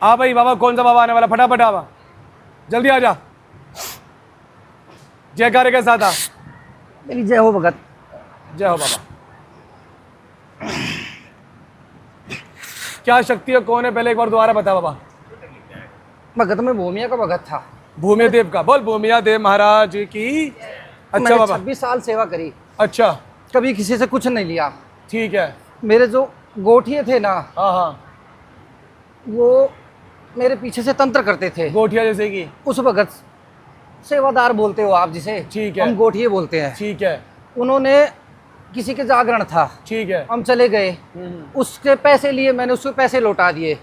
आ भाई बाबा, कौन सा बाबा आने वाला, फटाफट आवा, जल्दी आ जा। जयकारे के साथ आ। मेरी जय हो भगत। जय हो बाबा। क्या शक्ति है, कौन है, पहले एक बार दोबारा बता बाबा। भगत में भूमिया का भगत था। भूमि देव का बोल, भूमिया देव महाराज की। अच्छा मैंने बाबा। 26 साल सेवा करी, अच्छा कभी किसी से कुछ नहीं लिया। ठीक है। मेरे जो गोठिए थे ना, हाँ हाँ। वो मेरे पीछे से तंत्र करते थे। गोठिया जैसे कि उस भगत, सेवादार बोलते हो आप जिसे, ठीक है। हम गोठिए बोलते हैं। ठीक है। उन्होंने, किसी के जागरण था, ठीक है। हम चले गए, उसके पैसे लिए, मैंने उसके पैसे लौटा दिए।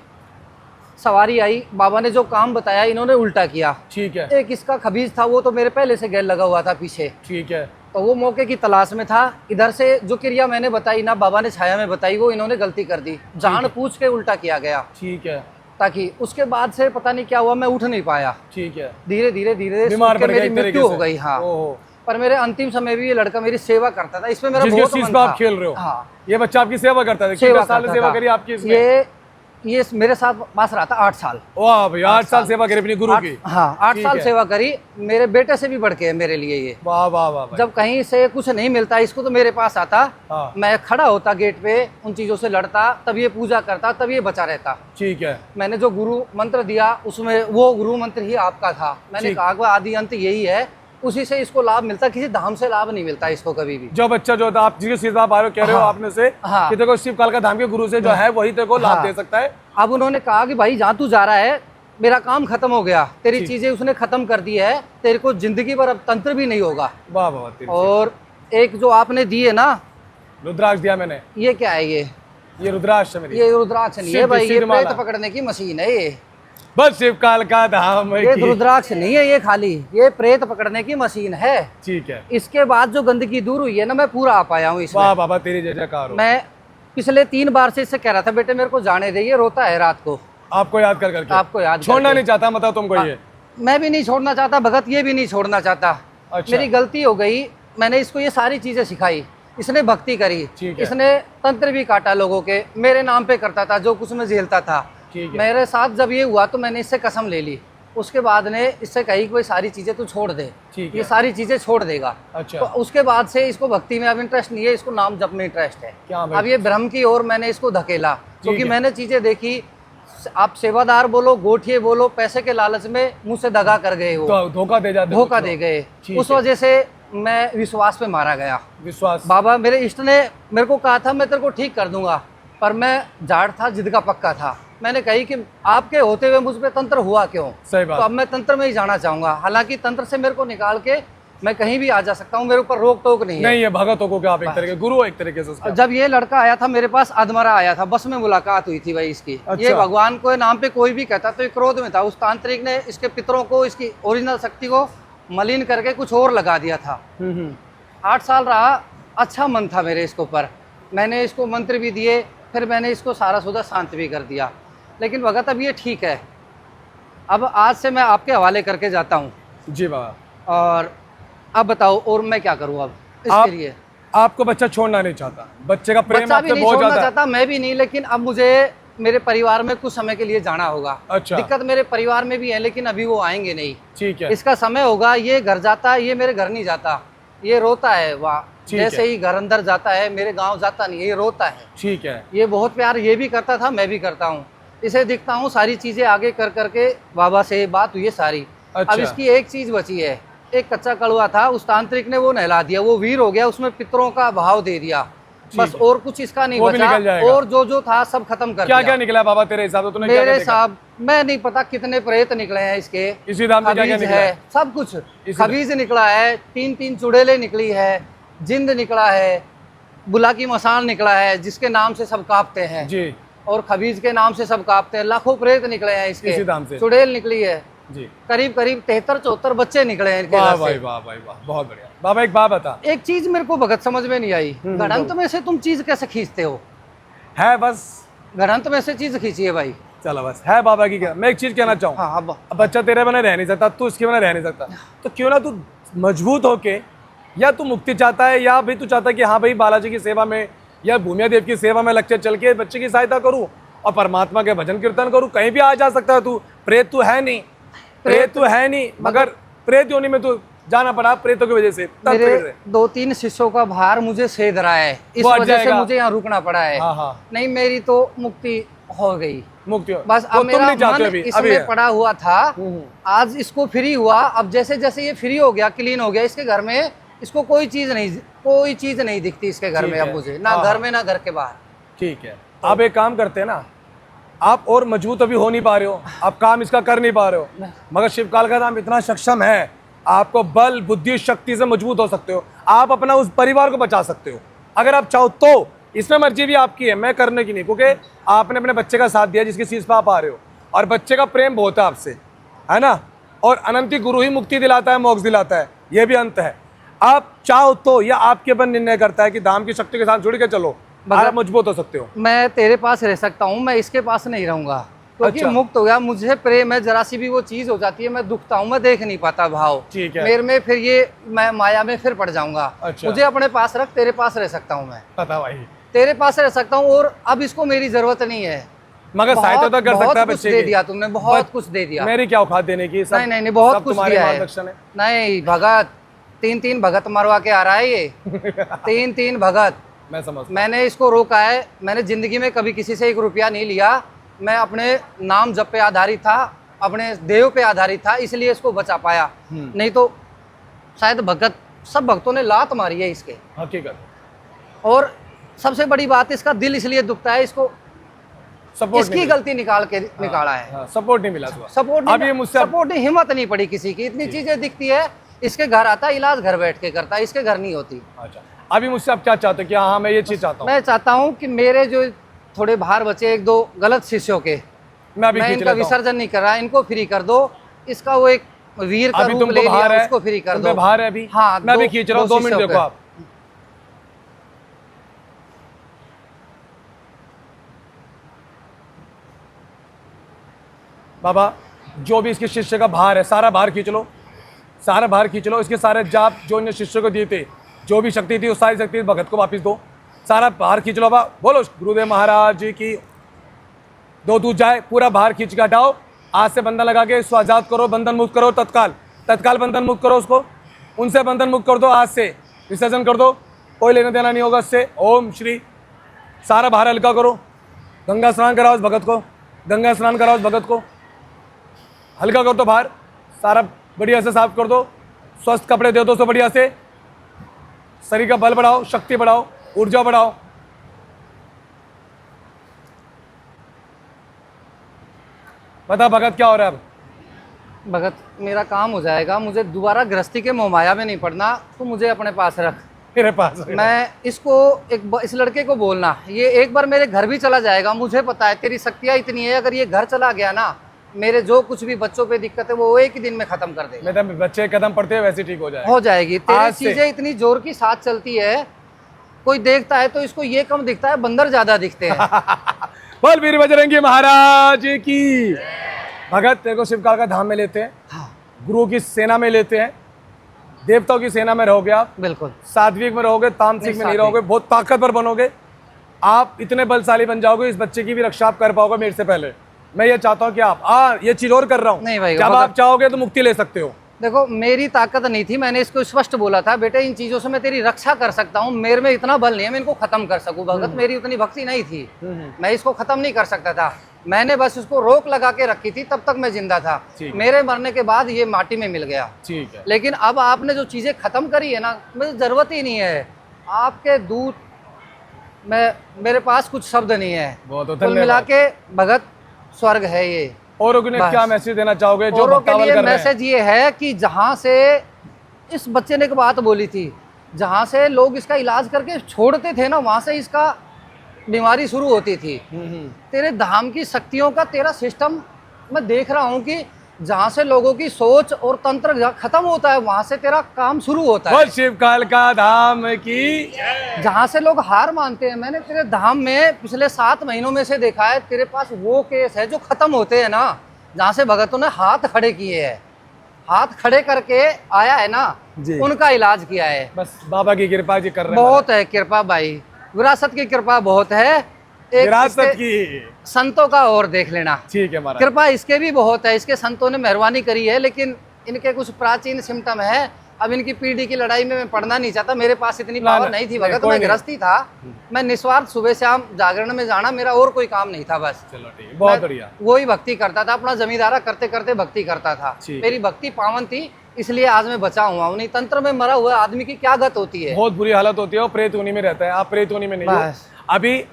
सवारी आई, बाबा ने जो काम बताया इन्होंने उल्टा किया। ठीक है। एक इसका खबीज था, वो तो मेरे पहले से गैर लगा हुआ था पीछे। ठीक है। तो वो मौके की तलाश में था। इधर से जो क्रिया मैंने बताई ना, बाबा ने छाया में बताई, वो इन्होंने गलती कर दी, जान पूछ के उल्टा किया गया। ठीक है। ताकि उसके बाद से पता नहीं क्या हुआ, मैं उठ नहीं पाया। ठीक है। धीरे धीरे धीरे बीमार पड़ गया, मेरी एक तरीके मृत्यु से। हो गई। हाँ। ओहो। पर मेरे अंतिम समय भी ये लड़का मेरी सेवा करता था, इसमें मेरा जिस बहुत चीज मन पे था। आप खेल रहे हो, हाँ, ये बच्चा आपकी सेवा करता था, सेवा कितने साल करता सेवा था। करी आपकी इसने? ये मेरे साथ पास रहा था 8 साल। वाह भाई, 8 साल सेवा करी अपनी गुरु की। हाँ, 8 साल सेवा करी। मेरे बेटे से भी बढ़ के है मेरे लिए ये। वाह वाह वाह। जब कहीं से कुछ नहीं मिलता इसको, तो मेरे पास आता। हाँ। मैं खड़ा होता गेट पे, उन चीजों से लड़ता, तब ये पूजा करता, तब ये बचा रहता। ठीक है। मैंने जो गुरु मंत्र दिया, उसमें वो गुरु मंत्र ही आपका था। मैंने कहा कि आदि अंत यही है, उसी से इसको लाभ मिलता, किसी धाम से लाभ नहीं मिलता इसको कभी भी। जो बच्चा जो था, आप जिस चीज आप आ रहे हो, कह रहे हो हाँ। आपने से हाँ। कि देखो शिव कालका धाम के गुरु से जो है वही तेरे को लाभ हाँ। दे सकता है। अब उन्होंने कहा कि भाई जहाँ तू जा रहा है, मेरा काम खत्म हो गया, तेरी चीजें उसने खत्म कर दी है, तेरे को जिंदगी भर अब तंत्र भी नहीं होगा। वाह वाह तेरी। और एक जो आपने दी है ना, रुद्राक्ष दिया मैंने। ये क्या है? ये रुद्राक्ष है मेरी। ये रुद्राक्ष नहीं है सिद्ध- भाई, ये सिद्ध माला। प्रेत पकड़ने की मशीन है ये। बस शिव कालका धाम ये की। रुद्राक्ष नहीं है, ये खाली ये प्रेत पकड़ने की मशीन है। ठीक है। इसके बाद जो गंदगी दूर हुई है ना, मैं पूरा आ पाया हूँ इसमें। वाह बाबा, तेरी जय जयकार हो। मैं पिछले 3 बार से इससे कह रहा था, बेटे मेरे को जाने दे, ये रोता है रात को। आपको याद कर करके। आपको याद छोड़ना करके। नहीं चाहता, मतलब तुमको ये। मैं भी नहीं छोड़ना चाहता भगत, ये भी नहीं छोड़ना चाहता। अच्छा। मेरी गलती हो गई, मैंने इसको ये सारी चीजें सिखाई, इसने भक्ति करी, ठीक है। इसने तंत्र भी काटा लोगों के, मेरे नाम पे करता था, जो कुछ मैं झेलता था। ठीक है। मेरे साथ जब ये हुआ तो मैंने इससे कसम ले ली। उसके बाद ने इससे कही कि भाई सारी चीजें तू छोड़ दे, ठीक है। ये सारी चीजें छोड़ देगा। अच्छा। तो उसके बाद से इसको भक्ति में अब इंटरेस्ट नहीं है, इसको नाम जप में इंटरेस्ट है। क्या भाई? अब ये ब्रह्म की ओर मैंने इसको धकेला, क्योंकि है। मैंने चीजें देखी। आप सेवादार बोलो, गोठिए बोलो, पैसे के लालच में मुझ से दगा कर गए हो, तो धोखा दे जाते, धोखा दे गए। ठीक उस है। वजह से मैं विश्वास पे मारा गया। विश्वास। बाबा मेरे इष्ट ने मेरे को कहा था मैं तेरे को ठीक कर दूंगा, पर मैं जाड़ था, जिद का पक्का था। मैंने कही कि आपके होते हुए मुझ पे तंत्र हुआ क्यों? सही तो बात। अब मैं तंत्र में ही जाना चाहूंगा। हालांकि तंत्र से मेरे को निकाल के मैं कहीं भी आ जा सकता हूँ, मेरे ऊपर रोक टोक नहीं है। नहीं है भगतों को, क्या आप एक तरीके गुरु हो एक तरीके से उसका। जब ये लड़का आया था मेरे पास, अधमरा आया था, बस में मुलाकात हुई थी भाई इसकी। अच्छा। ये भगवान को नाम पे कोई भी कहता तो ये क्रोध में था। उस तांत्रिक ने इसके पितरों को, इसकी ओरिजिनल शक्ति को मलिन करके कुछ और लगा दिया था। 8 साल रहा, अच्छा मन था मेरे इसके ऊपर। मैंने इसको मंत्र भी दिए, फिर मैंने इसको सारा सुधा शांत भी कर दिया। लेकिन भगत अब ये ठीक है। अब आज से मैं आपके हवाले करके जाता हूँ। जी बाबा। और अब बताओ और मैं क्या करूँ अब इसके लिए? आपको बच्चा छोड़ना नहीं चाहता, बच्चे का प्रेम बच्चा भी आपसे नहीं बहुत छोड़ना ज्यादा है। चाहता, मैं भी नहीं, लेकिन अब मुझे मेरे परिवार में कुछ समय के लिए जाना होगा। अच्छा। दिक्कत मेरे परिवार में भी है, लेकिन अभी वो आएंगे नहीं। ठीक है। इसका समय होगा, ये घर जाता है, ये मेरे घर नहीं जाता, ये रोता है वहाँ। ठीक जैसे है। ही घर अंदर जाता है, मेरे गांव जाता नहीं है, ये रोता है। ठीक है। ये बहुत प्यार ये भी करता था, मैं भी करता हूँ। इसे दिखता हूँ, सारी चीजें आगे कर करके बाबा से बात हुई है सारी। अच्छा। अब इसकी एक चीज बची है, एक कच्चा कड़वा था, उस तांत्रिक ने वो नहला दिया, वो वीर हो गया, उसमें पितरों का भाव दे दिया, बस। और कुछ इसका नहीं वो भी निकल बचा, जाएगा। और जो था सब खत्म कर क्या दिया। क्या निकला बाबा तेरे हिसाब से? तूने क्या मेरे क्या देखा? साहब मैं नहीं पता कितने प्रेत निकले हैं इसके। इसी धाम में क्या क्या खबीज निकला है, है? सब कुछ। इसी खबीज निकला है, 3-3 चुड़ैलें निकली है, जिंद निकला है, बुला की मसान निकला है, जिसके नाम से सब कांपते हैं जी। और खबीज के नाम से सब कांपते हैं। लाखों प्रेत निकले हैं इसी इसके, धाम से। चुड़ैल निकली है, जी। करीब 73-74 बच्चे निकले हैं इनके वाह घर से। भाई वाह भाई वाह, बहुत बढ़िया। बाबा एक बात बता। एक चीज मेरे को भगत समझ में नहीं आई, घड़ंत में से तुम चीज कैसे खींचते हो? है बस। घड़ंत में से चीज खींची है भाई। चलो बस है बाबा की। मैं एक चीज कहना चाहूँ, हाँ अब अब बच्चा तेरे बिना रह नहीं सकता, तू इसके बिना रह नहीं सकता, तो क्यों ना तू मजबूत होके, या तू मुक्ति चाहता है या भाई तू चाहता है कि हाँ भाई बालाजी की सेवा में या भूमिया देव की सेवा में लक्ष्य चल के बच्चे की सहायता करूँ, और परमात्मा के भजन कीर्तन करूँ, कहीं भी आ जा सकता है तू। प्रेत तू है नहीं, प्रेत तू है नहीं, मगर प्रेत योनि में तू जाना पड़ा प्रेतों की वजह से। मेरे 2-3 शिष्यों का भार मुझे सेध रहा है, इस वजह से मुझे यहाँ रुकना पड़ा है। नहीं मेरी तो मुक्ति हो गई, मुक्ति हो। बस अब मेरा मन इसमें पड़ा हुआ था, आज इसको फ्री हुआ। अब जैसे जैसे ये फ्री हो गया, क्लीन हो गया, इसके घर में इसको कोई चीज नहीं दिखती इसके घर में अब मुझे, ना घर में ना घर के बाहर। ठीक है, आप एक काम करते हैं ना, आप और मजबूत अभी हो नहीं पा रहे हो, आप काम इसका कर नहीं पा रहे हो, मगर शिव काल का नाम इतना सक्षम है, आपको बल बुद्धि शक्ति से मजबूत हो सकते हो, आप अपना उस परिवार को बचा सकते हो अगर आप चाहो तो। इसमें मर्जी भी आपकी है, मैं करने की नहीं, क्योंकि आपने अपने बच्चे का साथ दिया जिसकी चीज पे आप आ रहे हो, और बच्चे का प्रेम बहुत है आपसे, है ना। और अनंती गुरु ही मुक्ति दिलाता है, मोक्ष दिलाता है, ये भी अंत है। आप चाहो तो, या आपके ऊपर निर्णय करता है कि धाम की शक्ति के साथ जुड़ के चलो, आप मजबूत हो सकते हो। मैं तेरे पास रह सकता हूँ, मैं इसके पास नहीं रहूंगा, क्योंकि मुक्त हो गया, मुझे प्रेम है, जरा सी भी वो चीज हो जाती है मैं दुखता हूँ, मैं देख नहीं पाता भाव। ठीक है, मेरे में फिर ये मैं माया में फिर पड़ जाऊंगा। मुझे अपने पास रख, तेरे पास रह सकता हूँ मैं, पता भाई, तेरे पास रह सकता हूँ। और अब इसको मेरी जरूरत नहीं है, मगर सहायता तो कर सकता है बच्चे की। दे दिया तुमने, बहुत कुछ दे दिया। मेरी क्या औकात देने की? नहीं, बहुत कुछ दिया है। नहीं भगत, 3 भगत मरवा के आ रहा है ये 3 भगत। मैं समझ, मैंने इसको रोका है, मैंने जिंदगी में कभी किसी से 1 रुपया नहीं लिया, मैं अपने नाम जप पे आधारित था, अपने देव पे आधारित था, इसलिए इसको बचा पाया। नहीं तो शायद भगत, सब भक्तों ने लात मारी है इसके, हकीकत। और सबसे बड़ी बात, इसका दिल इसलिए दुखता है, इसको सपोर्ट इसकी गलती निकाला है। सपोर्ट नहीं मिला, सपोर्ट नहीं, हिम्मत नहीं पड़ी किसी की। इतनी चीजें दिखती है, इसके घर आता है, इलाज घर बैठ के करता है, इसके घर नहीं होती। अच्छा, अभी मुझसे आप क्या चाहते हो? कि हाँ मैं ये चीज चाहता हूँ, मैं चाहता हूँ कि मेरे जो थोड़े बाहर बचे 1-2 गलत शिष्यों के, मैं इनका विसर्जन नहीं कर रहा, इनको फ्री कर दो। इसका वो एक वीर का रूप ले लिया, उसको फ्री कर दो। बाहर है अभी, हाँ, मैं अभी खींच रहा हूँ, 2 मिनट देखो आप। बाबा, जो भी इसके शिष्य का भार है, सारा भार खींच लो, सारा भार खींच लो। इसके सारे जाप जो इन शिष्य को दिए थे, जो भी शक्ति थी, उस सारी शक्ति भगत को वापस दो, सारा भार खींच लो। बाबा बोलो गुरुदेव महाराज जी की। 2 दूध जाए, पूरा भार खींच के हटाओ, आज से बंधन लगा के इसको आजाद करो, बंधन मुक्त करो, तत्काल बंधन मुक्त करो उसको, उनसे बंधन मुक्त कर दो, आज से विसर्जन कर दो, कोई लेना देना नहीं होगा इससे। ओम श्री। सारा भार हल्का करो, गंगा स्नान कराओ उस भगत को, गंगा स्नान कराओ उस भगत को, हल्का कर दो भार, सारा बढ़िया से साफ कर दो, स्वस्थ कपड़े दे दो उसको बढ़िया से, शरीर का बल बढ़ाओ, शक्ति बढ़ाओ, ऊर्जा बढ़ाओ। बता भगत क्या हो रहा है अब? भगत, मेरा काम हो जाएगा, मुझे दोबारा गृहस्थी के मोहमाया में नहीं पड़ना, तो मुझे अपने पास रख, मेरे पास। मैं इसको इस लड़के को बोलना, ये एक बार मेरे घर भी चला जाएगा, मुझे पता है तेरी शक्तियाँ इतनी है, अगर ये घर चला गया ना, मेरे जो कुछ भी बच्चों पे दिक्कत है वो एक ही दिन में खत्म कर देगा। बच्चे कदम पड़ते हैं वैसे ठीक हो जाएगी। तेरी चीजें इतनी जोर की साथ चलती है, कोई देखता है तो इसको ये कम दिखता है, बंदर ज्यादा दिखते हैं। बोल वीर बजरंगी महाराज की। भगत, तेरे को शिवकाल का धाम में लेते हैं, हाँ। गुरु की सेना में लेते हैं, देवताओं की सेना में रहोगे आप, बिल्कुल सात्विक में रहोगे, तामसिक में नहीं रहोगे, बहुत ताकतवर बनोगे, आप इतने बलशाली बन जाओगे, इस बच्चे की भी रक्षा आप कर पाओगे मेरे से पहले। मैं ये चाहता हूँ कि आप ये चीज और कर रहा हूँ, नहीं भाई, जब आप चाहोगे तो मुक्ति ले सकते हो। देखो, मेरी ताकत नहीं थी, मैंने इसको स्पष्ट बोला था, बेटे इन चीजों से मैं तेरी रक्षा कर सकता हूँ, मेरे में इतना बल नहीं है मैं इनको खत्म कर सकूं। भगत, मेरी उतनी भक्ति नहीं थी, मैं इसको खत्म नहीं कर सकता था, मैंने बस उसको रोक लगा के रखी थी, तब तक मैं जिंदा था। मेरे मरने के बाद ये माटी में मिल गया। ठीक है, लेकिन अब आपने जो चीजें खत्म करी है ना, मुझे जरूरत ही नहीं है आपके दूत, मेरे पास कुछ शब्द नहीं है। कुल मिला के भगत स्वर्ग है ये। औरों को क्या मैसेज देना चाहोगे? जो औरों के लिए मैसेज ये है कि जहाँ से इस बच्चे ने एक बात बोली थी, जहाँ से लोग इसका इलाज करके छोड़ते थे ना, वहाँ से इसका बीमारी शुरू होती थी। तेरे धाम की शक्तियों का तेरा सिस्टम मैं देख रहा हूँ कि जहाँ से लोगों की सोच और तंत्र खत्म होता है, वहाँ से तेरा काम शुरू होता है। शिवकाल का धाम की, जहाँ से लोग हार मानते हैं, मैंने तेरे धाम में पिछले 7 महीनों में से देखा है, तेरे पास वो केस है जो खत्म होते हैं ना, जहाँ से भगतों ने हाथ खड़े किए हैं, हाथ खड़े करके आया है ना, उनका इलाज किया है। बस बाबा की कृपा जी कर रहे हैं। बहुत है कृपा भाई, विरासत की कृपा बहुत है। एक विरासत इसके की। संतों का और देख लेना, ठीक है महाराज। कृपा इसके भी बहुत है, इसके संतों ने मेहरबानी करी है, लेकिन इनके कुछ प्राचीन सिम्टम है। अब इनकी पीढ़ी की लड़ाई में मैं पढ़ना नहीं चाहता, मेरे पास इतनी ना, पावर ना, नहीं थी नहीं, भगत, कोई मैं नहीं। गृहस्थी था, मैं निस्वार्थ सुबह शाम जागरण में जाना, मेरा और कोई काम नहीं था बस। चलो ठीक है, बहुत मैं बढ़िया। वही भक्ति करता था, अपना जमींदारा करते करते भक्ति करता था। ठीक। मेरी भक्ति पावन थी, इसलिए आज मैं बचा हुआ हूँ। नहीं तंत्र में मरा हुआ आदमी की क्या गत होती है। बहुत बुरी हालत होती है, वो प्रेत योनि में रहता है, आप प्रेत योनि में नहीं हो। बस। अभी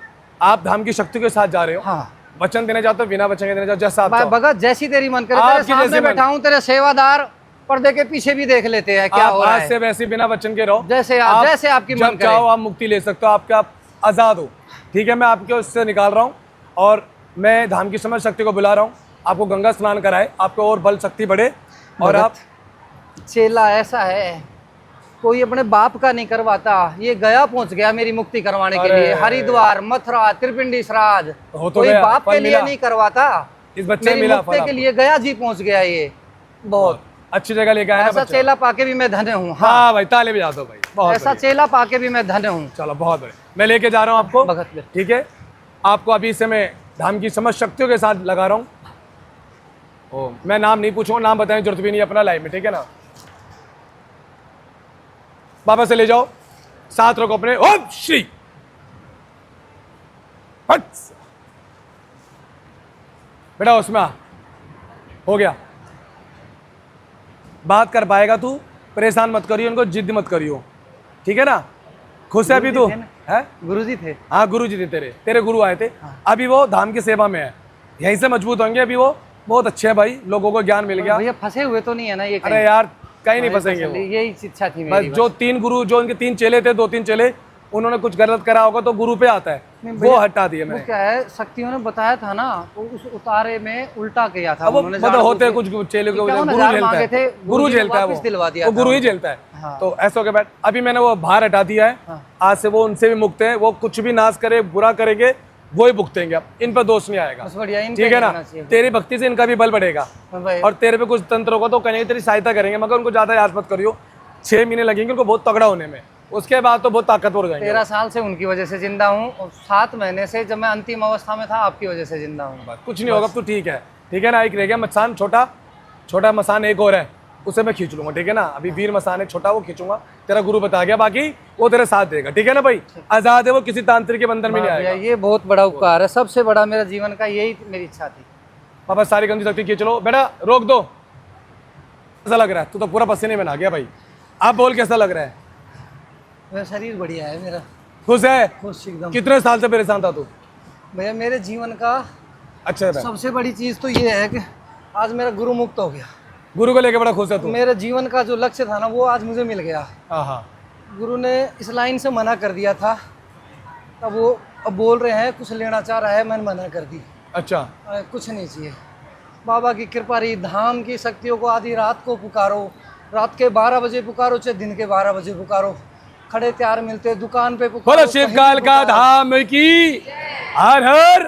आप धाम की शक्ति के साथ जा रहे हो, हाँ वचन देने जाते हो, बिना वचन के देने जाओ, जैसा आप चाहो। भगत जैसी तेरी मन करे, आपकी तेरे सामने जैसी मन। बैठा हूँ, तेरे सेवादार पर्दे के पीछे भी देख लेते हैं क्या आप हो रहा आज है। से वैसे बिना वचन के रहो, जैसे आपकी मन जब करे। चाहो आप मुक्ति ले सकते हो, आपके आप आजाद हो। ठीक है, मैं आपके उससे निकाल रहा हूँ और मैं धाम की समझ शक्ति को बुला रहा हूँ, आपको गंगा स्नान कराए, आपको और बल शक्ति बढ़े और आप चेला ऐसा है, कोई अपने बाप का नहीं करवाता, ये गया पहुंच गया मेरी मुक्ति करवाने के अरे। लिए। हरिद्वार, मथुरा, त्रिपिंडी, श्राद्ध, हो तो कोई गया, बाप फल के लिए मिला। नहीं करवाता, इस बच्चे मेरी मिला मुक्ति फल के आपको। लिए गया जी पहुंच गया ये। बहुत अच्छी जगह लेके आया ना ऐसा बच्चा। चेला पाके भी मैं धन्य हूँ। हाँ भाई, ताले बजा दो भाई, बहुत ऐसा बढ़िया। चेला पाके भी मैं धन्य हूँ। चलो बहुत बढ़िया, मैं लेके जा रहा हूँ आपको। भगत ले। ठीक है, आपको अभी से मैं धाम की समझ शक्तियों के साथ लगा रहा हूँ। ओ, मैं नाम नहीं पूछूंगा, नाम बताने की जरूरत भी नहीं अपना लाइव में, ठीक है ना। बाबा से ले जाओ, साथ रखो अपने। ओम श्री हट। बेटा उसमें आ। हो गया, बात कर पाएगा तू, परेशान मत करियो उनको, जिद मत करियो, ठीक है ना। खुश है अभी तू? है गुरुजी थे। हाँ, गुरु जी थे तेरे गुरु आए थे। अभी वो धाम की सेवा में है, यहीं से मजबूत होंगे। अभी वो बहुत अच्छे हैं भाई, लोगों को ज्ञान मिल गया। भैया फंसे हुए तो नहीं है ना ये कहीं? अरे यार कहीं नहीं फंसेंगे वो। यही इच्छा थी बस मेरी। जो 3 गुरु, जो इनके 3 चेले थे, 2-3 चेले, उन्होंने कुछ गलत करा होगा तो गुरु पे आता है, नहीं वो भैया, हटा दिए वो मैंने। क्या है, शक्तियों ने बताया था ना, तो उस उतारे में उल्टा किया था अब वो उन्होंने। मतलब होते हैं कुछ चेले को, गुरु 51,000 झेलता मांगे थे, है, गुरु जी ने झेलता है वापस दिलवा दिया वो था गुरु ही उनको। झेलता है। हाँ। तो ऐसा हो के बैठ, अभी मैंने वो भार हटा दिया है। हाँ। आज से वो उनसे भी मुक्त है, वो कुछ भी नाश करे, बुरा करेंगे वो ही भुगतेंगे, अब इन पर दोष नहीं आएगा। बस बढ़िया, इनका ठीक है नहीं ना, होना चाहिए। तेरी भक्ति से इनका भी बल बढ़ेगा। हाँ भाई। और तेरे पे कुछ तंत्र होगा तो कहीं तेरी सहायता करेंगे, मगर उनको ज्यादा याद मत करियो। 6 महीने लगेंगे उनको बहुत तगड़ा होने में, उसके बाद तो बहुत ताकतवर हो जाएंगे। 13 साल से उनकी वजह से जिंदा हूँ, और 7 महीने से जब मैं अंतिम अवस्था में था आपकी वजह से जिंदा हूँ। कुछ नहीं होगा, अब तो ठीक है। ठीक है ना, एक रह गया मसान, छोटा मसान एक और है, उसे मैं खींच लूंगा। ठीक है ना, अभी वीर मसान है छोटा, वो खींचूंगा, तेरा गुरु बता गया, बाकी वो तेरे साथ देगा। ठीक है ना भाई, आजाद है वो, किसी तांत्रिक के बंधन में नहीं भैया, आएगा। ये बहुत बड़ा उपकार है, सबसे बड़ा मेरा जीवन का यही मेरी इच्छा थी। पापा सारी गंदी शक्ति खींच लो। बेटा रोक दो। कैसा लग रहा है? तू तो पूरा पसीने में नहा गया भाई। आप बोल, कैसा लग रहा है? मेरा शरीर बढ़िया है, मेरा खुश है? खुश एकदम। कितने साल से परेशान था तू? भैया मेरे जीवन का अच्छा है। सबसे बड़ी चीज़ तो ये है कि आज मेरा गुरु मुक्त हो गया। गुरु को लेके बड़ा खुश है तू? मेरे जीवन का जो लक्ष्य था ना, वो आज मुझे मिल गया। हाँ हाँ। गुरु ने इस लाइन से मना कर दिया था, अब वो अब बोल रहे हैं कुछ लेना चाह रहा है, मैंने मना कर दी। अच्छा, कुछ नहीं चाहिए, बाबा की कृपा रही, धाम की शक्तियों को आधी रात को पुकारो, रात के 12 बजे पुकारो चाहे दिन के 12 बजे पुकारो, खड़े तैयार मिलते, दुकान पे पुकारो, बोलो शिव काल का धाम की हर हर।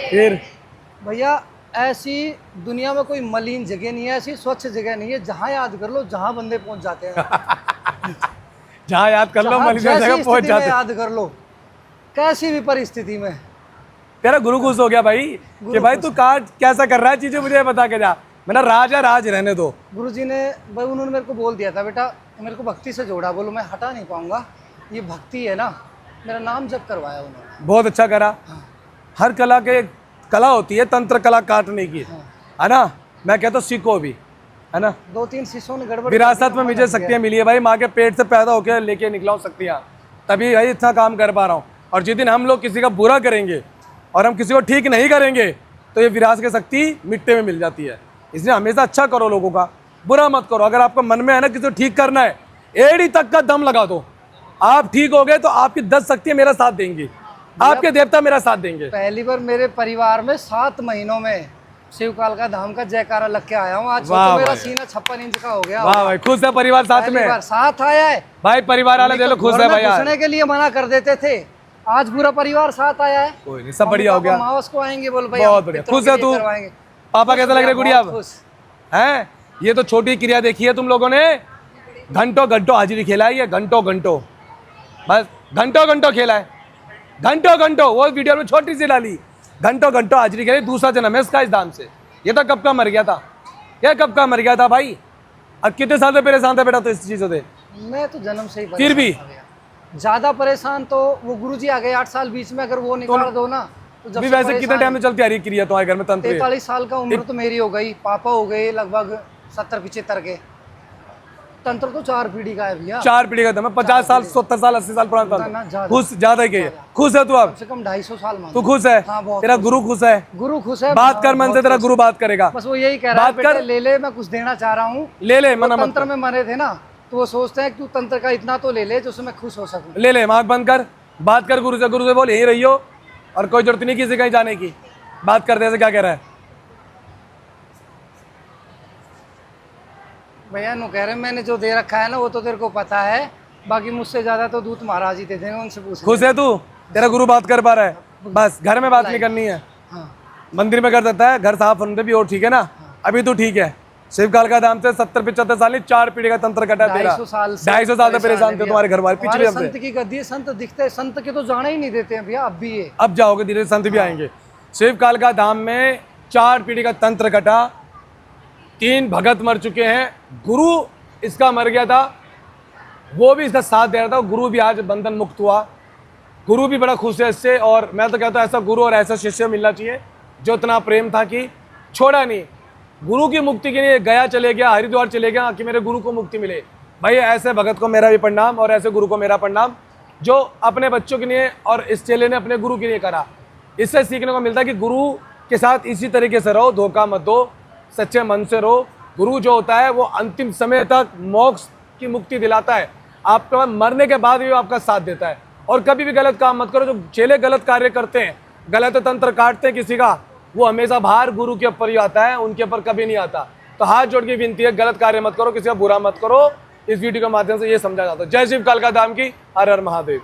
फिर भैया ऐसी दुनिया में कोई मलिन जगह नहीं है, ऐसी स्वच्छ जगह नहीं है, जहाँ याद कर लो जहाँ बंदे पहुँच जाते हैं। जहाँ याद कर लो जहाँ मलिन जैसी जगह पहुंच स्थिति में जाते। याद कर लो, कैसी भी परिस्थिति में। तेरा गुरु खुश हो गया भाई कि भाई तू काट कैसा कर रहा है चीजें, मुझे बता के जा। मेरा राज है, राज रहने दो। गुरुजी ने भाई, उन्होंने मेरे को बोल दिया था, बेटा मेरे को भक्ति से जोड़ा, बोलो मैं हटा नहीं पाऊंगा, ये भक्ति है ना, मेरा नाम जप करवाया उन्होंने। बहुत अच्छा करा। हर कला के कला होती है, तंत्र कला काटने की, है ना। मैं कहता हूँ सीखो भी, है ना। 2-3 शिष्यों ने गड़बड़ विरासत में मुझे शक्तियाँ मिली है भाई, माँ के पेट से पैदा होकर लेके निकला हूँ शक्तियाँ, तभी भाई इतना काम कर पा रहा हूँ। और जिस दिन हम लोग किसी का बुरा करेंगे और हम किसी को ठीक नहीं करेंगे तो ये विरासत की शक्ति मिट्टी में मिल जाती है। इसलिए हमेशा अच्छा करो, लोगों का बुरा मत करो। अगर आपका मन में है ना किसी को ठीक करना है, एड़ी तक का दम लगा दो। आप ठीक हो गए तो आपकी 10 शक्तियाँ मेरा साथ देंगी, आपके देवता मेरा साथ देंगे। पहली बार मेरे परिवार में 7 महीनों में शिवकाल का धाम का जयकारा लग के आया हूँ। आज वाह तो मेरा भाई। सीना 56 इंच का हो गया। वाह भाई, खुश है परिवार साथ पहली में बार साथ आया है भाई, परिवार वाले नहीं चलो तो खुश घर है में भाई यार। घुसने के लिए मना कर देते थे, आज पूरा परिवार साथ आया है। कोई नहीं, सब बढ़िया हो गया। मावस को आएंगे, बोल भाई बहुत हम बढ़िया। पितरों खुश के है लिए तू? करवाएंगे। पापा कैसा लग रहा है गुड़िया? बहुत खुश। हैं, ये तो छोटी क्रिया देखी है तुम लोगों ने, घंटों घंटों हाजिरी खेला है, ये घंटों घंटों, बस घंटों घंटों खेला है। घंटों घंटों वो वीडियो में छोटी सी डाली, घंटों घंटों हाजिरी के लिए दूसरा जन्म है इसका इस दाम से। ये तो कब का मर गया था, ये कब का मर गया था भाई। अब कितने साल से परेशान था बेटा तो इस चीज़ों से? मैं तो जन्म से ही फिर भी परेशान था भैया। ज्यादा परेशान तो वो गुरुजी आ गए 8 साल बीच में, अगर वो निकाल दो ना तो जब भी से वैसे कितने परेशान- टाइम से चलती आ रही है क्रिया तुम्हारे घर में तंत्र? 43 साल का उम्र तो मेरी हो गई, पापा हो गए लगभग 70-75 के। तंत्र तो 4 पीढ़ी का है भैया। 4 पीढ़ी का था मैं, 50 साल 70 साल 80 साल पुराना ना, तंत्र। ज्यादा। खुश ज्यादा ही कहिए, खुश है तू अब? कम से कम 250 साल मान तू लो। खुश है? हाँ, बहुत तेरा गुरु खुश है? गुरु खुश है, बात कर मन से, बहुत तेरा खुश। गुरु बात करेगा। बस वो यही कह रहा है, बात कर। बेटे ले ले, मैं कुछ देना चाह रहा हूँ। ले ले, मना मत तंत्र कर। में मरे थे ना तो वो सोचते हैं कि तू तंत्र का इतना तो ले ले जिससे मैं खुश हो सकूं। ले ले, आँख बंद कर, बात कर गुरु से बोल यही रही हो, और कोई जरूरत नहीं किसी कहीं जाने की। बात कर दे, क्या कह रहा है? भैया नो कह रहे हैं, मैंने जो दे रखा है ना वो तो तेरे को पता है, बाकी मुझसे ज्यादा तो दूत महाराज ही दे देंगे, उनसे पूछ ले। खुश है तू? तेरा गुरु बात कर पा रहा है? बस घर में बात नहीं करनी है, हाँ मंदिर में कर देता है, घर साफ होने भी और ठीक है ना। अभी तू ठीक है। शिव काल का दाम से 70-75 साल नहीं 4 पीढ़ी का तंत्र कटा तेरा। 250 साल 250 साल से परेशान थे तुम्हारे घर वाले पिछले हमारे हफ्ते। संत की गद्दी है, संत दिखते हैं, संत के तो जाने ही नहीं देते हैं भैया अब भी ये। अब जाओगे धीरे संत भी आएंगे। शिव काल का धाम में 4 पीढ़ी का तंत्र कटा, 3 भगत मर चुके हैं, गुरु इसका मर गया था, वो भी इसका साथ दे रहा था, गुरु भी आज बंधन मुक्त हुआ। गुरु भी बड़ा खुश है इससे, और मैं तो कहता हूँ ऐसा गुरु और ऐसा शिष्य मिलना चाहिए जो इतना प्रेम था कि छोड़ा नहीं। गुरु की मुक्ति के लिए गया चले गया, हरिद्वार चले गया कि मेरे गुरु को मुक्ति मिले। भाई ऐसे भगत को मेरा भी प्रणाम, और ऐसे गुरु को मेरा प्रणाम जो अपने बच्चों के लिए और इस चेले ने अपने गुरु के लिए करा। इससे सीखने को मिलता है कि गुरु के साथ इसी तरीके से रहो, धोखा मत दो, सच्चे मन से रहो। गुरु जो होता है वो अंतिम समय तक मोक्ष की मुक्ति दिलाता है, आपका मरने के बाद भी वो आपका साथ देता है। और कभी भी गलत काम मत करो। जो चेले गलत कार्य करते हैं, गलत तंत्र काटते हैं किसी का, वो हमेशा भार गुरु के ऊपर ही आता है, उनके ऊपर कभी नहीं आता। तो हाथ जोड़ के विनती है, गलत कार्य मत करो, किसी का बुरा मत करो। इस वीडियो के माध्यम से ये समझा जाता है। जय शिव काल का धाम की, हर हर महादेव।